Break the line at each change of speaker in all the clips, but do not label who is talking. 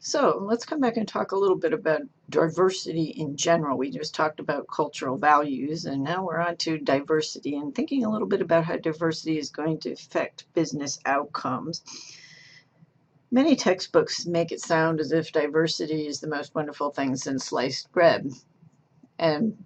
So let's come back and talk a little bit about diversity in general. We just talked about cultural values, and now we're on to diversity and thinking a little bit about how diversity is going to affect business outcomes. Many textbooks make it sound as if diversity is the most wonderful thing since sliced bread. And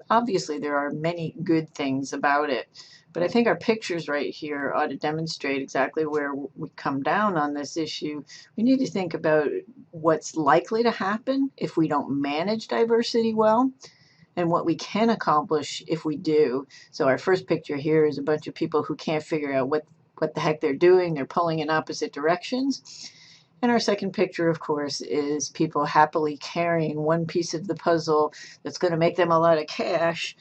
obviously, there are many good things about it. But I think our pictures right here ought to demonstrate exactly where we come down on this issue. We need to think about what's likely to happen if we don't manage diversity well and what we can accomplish if we do. So our first picture here is a bunch of people who can't figure out what the heck they're doing. They're pulling in opposite directions. And our second picture, of course, is people happily carrying one piece of the puzzle that's going to make them a lot of cash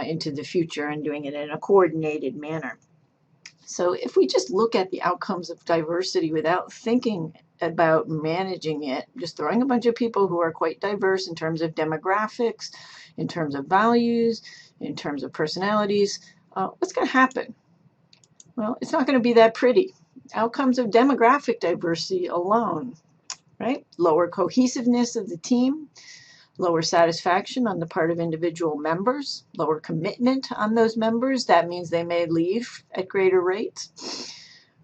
into the future and doing it in a coordinated manner. So if we just look at the outcomes of diversity without thinking about managing it, just throwing a bunch of people who are quite diverse in terms of demographics, in terms of values, in terms of personalities, what's going to happen? Well, it's not going to be that pretty. Outcomes of demographic diversity alone, right? Lower cohesiveness of the team, lower satisfaction on the part of individual members, lower commitment on those members. That means they may leave at greater rates.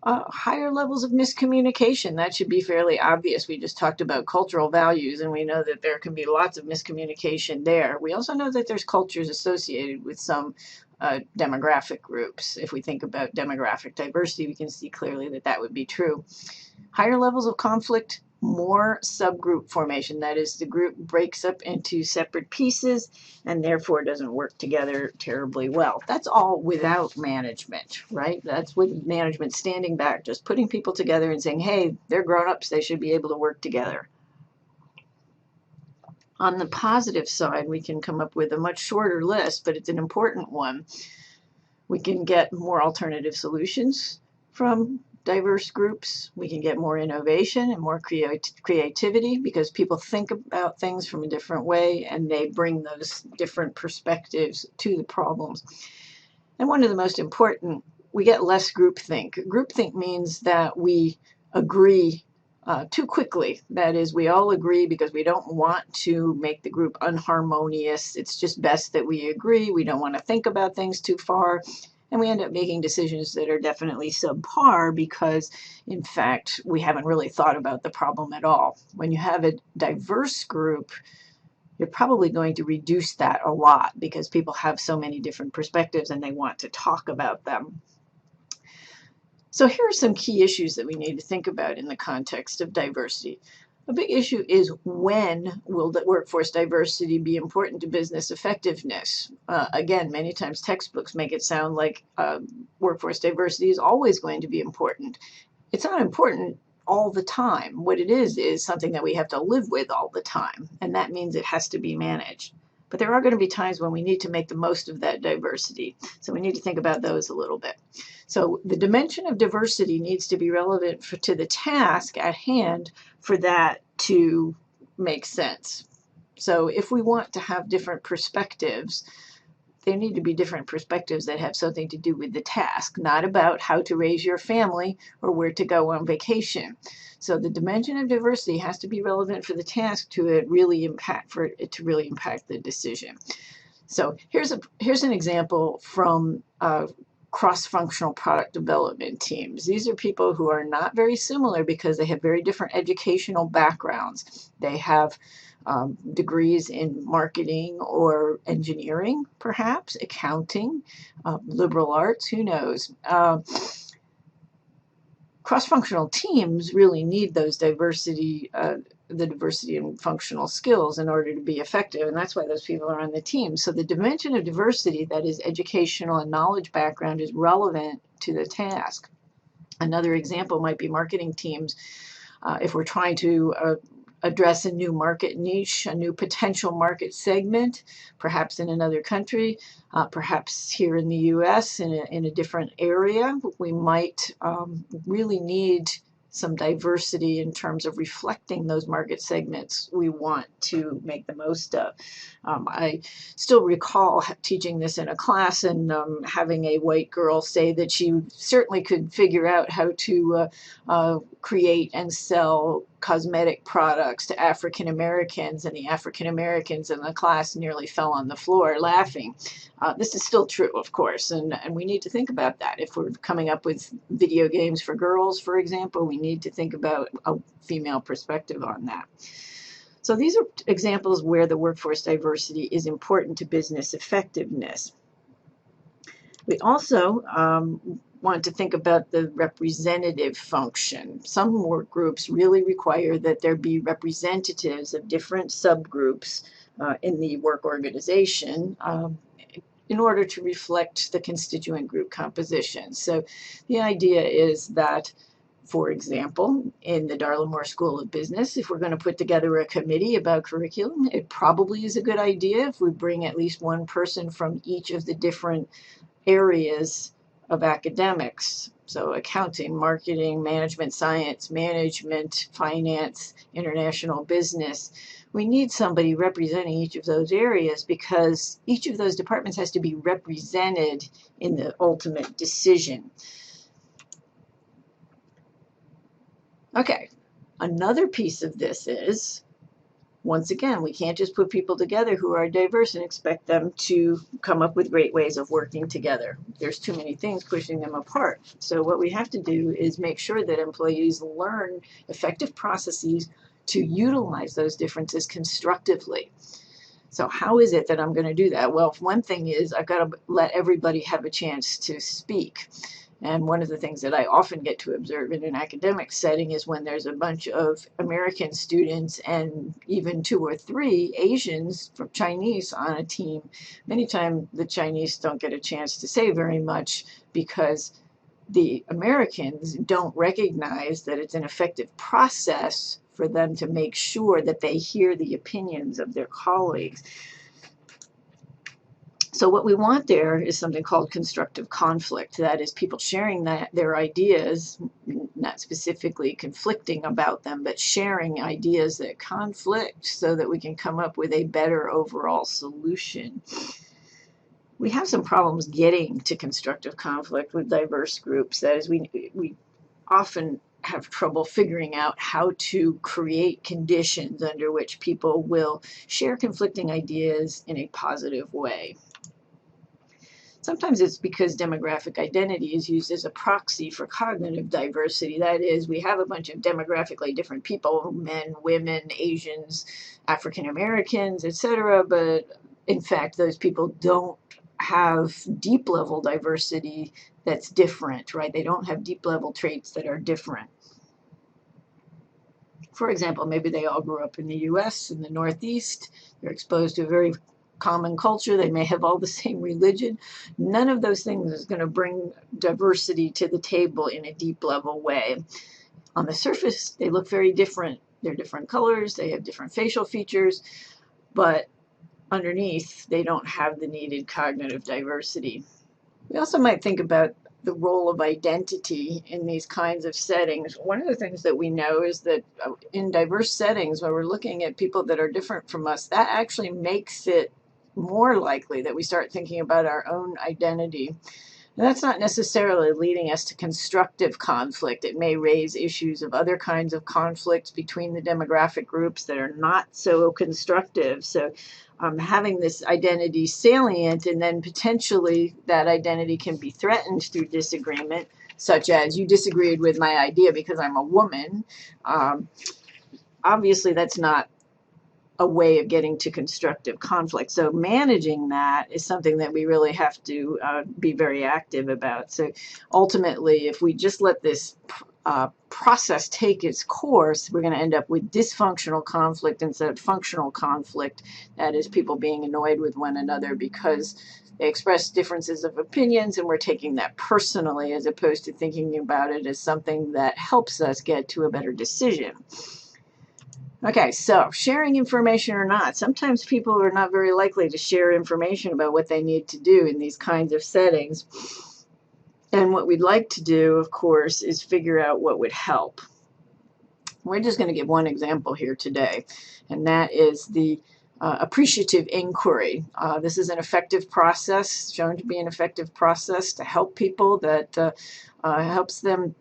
Higher levels of miscommunication. That should be fairly obvious. We just talked about cultural values, and we know that there can be lots of miscommunication there. We also know that there's cultures associated with some demographic groups. If we think about demographic diversity, we can see clearly that that would be true. Higher levels of conflict, more subgroup formation. That is, the group breaks up into separate pieces and therefore doesn't work together terribly well. That's all without management, right? That's with management standing back, just putting people together and saying, hey, they're grown-ups, they should be able to work together. On the positive side, we can come up with a much shorter list, but it's an important one. We can get more alternative solutions from diverse groups. We can get more innovation and more creativity because people think about things from a different way and they bring those different perspectives to the problems. And one of the most important, we get less groupthink. Groupthink means that we agree too quickly. That is, we all agree because we don't want to make the group unharmonious. It's just best that we agree. We don't want to think about things too far. And we end up making decisions that are definitely subpar because, in fact, we haven't really thought about the problem at all. When you have a diverse group, you're probably going to reduce that a lot because people have so many different perspectives and they want to talk about them. So here are some key issues that we need to think about in the context of diversity. A big issue is, when will the workforce diversity be important to business effectiveness? Again, many times textbooks make it sound like workforce diversity is always going to be important. It's not important all the time. What it is something that we have to live with all the time, and that means it has to be managed. But there are going to be times when we need to make the most of that diversity. So we need to think about those a little bit. So the dimension of diversity needs to be relevant to the task at hand for that to make sense. So if we want to have different perspectives, there need to be different perspectives that have something to do with the task, not about how to raise your family or where to go on vacation. So the dimension of diversity has to be relevant for the task for it to really impact the decision. So here's an example from cross-functional product development teams. These are people who are not very similar because they have very different educational backgrounds. They have degrees in marketing or engineering, perhaps, accounting, liberal arts, who knows. Cross-functional teams really need those diversity, the diversity in functional skills in order to be effective, and that's why those people are on the team. So the dimension of diversity, that is educational and knowledge background, is relevant to the task. Another example might be marketing teams. If we're trying to address a new market niche, a new potential market segment, perhaps in another country, perhaps here in the US in a different area, we might really need some diversity in terms of reflecting those market segments we want to make the most of. I still recall teaching this in a class and having a white girl say that she certainly could figure out how to create and sell cosmetic products to African Americans, and the African Americans in the class nearly fell on the floor laughing. This is still true, of course, and we need to think about that. If we're coming up with video games for girls, for example, we need to think about a female perspective on that. So these are examples where the workforce diversity is important to business effectiveness. We also want to think about the representative function. Some work groups really require that there be representatives of different subgroups in the work organization in order to reflect the constituent group composition. So the idea is that, for example, in the Darla Moore School of Business, if we're going to put together a committee about curriculum, it probably is a good idea if we bring at least one person from each of the different areas of academics. So accounting, marketing, management science, management, finance, international business. We need somebody representing each of those areas because each of those departments has to be represented in the ultimate decision. Okay, another piece of this is, once again, we can't just put people together who are diverse and expect them to come up with great ways of working together. There's too many things pushing them apart. So what we have to do is make sure that employees learn effective processes to utilize those differences constructively. So how is it that I'm going to do that? Well, one thing is I've got to let everybody have a chance to speak. And one of the things that I often get to observe in an academic setting is when there's a bunch of American students and even 2 or 3 Asians from Chinese on a team, many times the Chinese don't get a chance to say very much because the Americans don't recognize that it's an effective process for them to make sure that they hear the opinions of their colleagues. So what we want there is something called constructive conflict. That is people sharing their ideas, not specifically conflicting about them, but sharing ideas that conflict so that we can come up with a better overall solution. We have some problems getting to constructive conflict with diverse groups. That is, we often have trouble figuring out how to create conditions under which people will share conflicting ideas in a positive way. Sometimes it's because demographic identity is used as a proxy for cognitive diversity. That is, we have a bunch of demographically different people, men, women, Asians, African Americans, etc., but in fact, those people don't have deep level diversity that's different, right? They don't have deep level traits that are different. For example, maybe they all grew up in the US, in the Northeast. They're exposed to a very common culture. They may have all the same religion. None of those things is going to bring diversity to the table in a deep level way. On the surface, they look very different. They're different colors. They have different facial features. But underneath, they don't have the needed cognitive diversity. We also might think about the role of identity in these kinds of settings. One of the things that we know is that in diverse settings, when we're looking at people that are different from us, that actually makes it more likely that we start thinking about our own identity. And that's not necessarily leading us to constructive conflict. It may raise issues of other kinds of conflicts between the demographic groups that are not so constructive. So having this identity salient, and then potentially that identity can be threatened through disagreement, such as you disagreed with my idea because I'm a woman. Obviously, that's not a way of getting to constructive conflict. So managing that is something that we really have to be very active about. So ultimately, if we just let this process take its course, we're going to end up with dysfunctional conflict instead of functional conflict. That is, people being annoyed with one another because they express differences of opinions, and we're taking that personally as opposed to thinking about it as something that helps us get to a better decision. Okay, so sharing information or not. Sometimes people are not very likely to share information about what they need to do in these kinds of settings. And what we'd like to do, of course, is figure out what would help. We're just going to give one example here today, and that is the appreciative inquiry. This is an effective process, shown to be an effective process to help people that helps them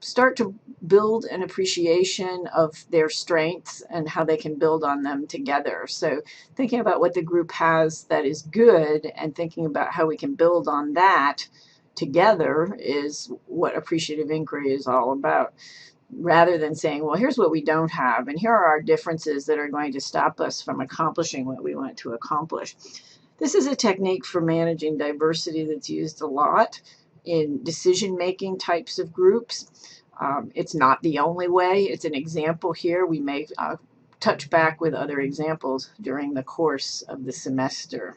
start to build an appreciation of their strengths and how they can build on them together. So thinking about what the group has that is good and thinking about how we can build on that together is what appreciative inquiry is all about, rather than saying, well, here's what we don't have, and here are our differences that are going to stop us from accomplishing what we want to accomplish. This is a technique for managing diversity that's used a lot in decision-making types of groups. It's not the only way. It's an example here. We may touch back with other examples during the course of the semester.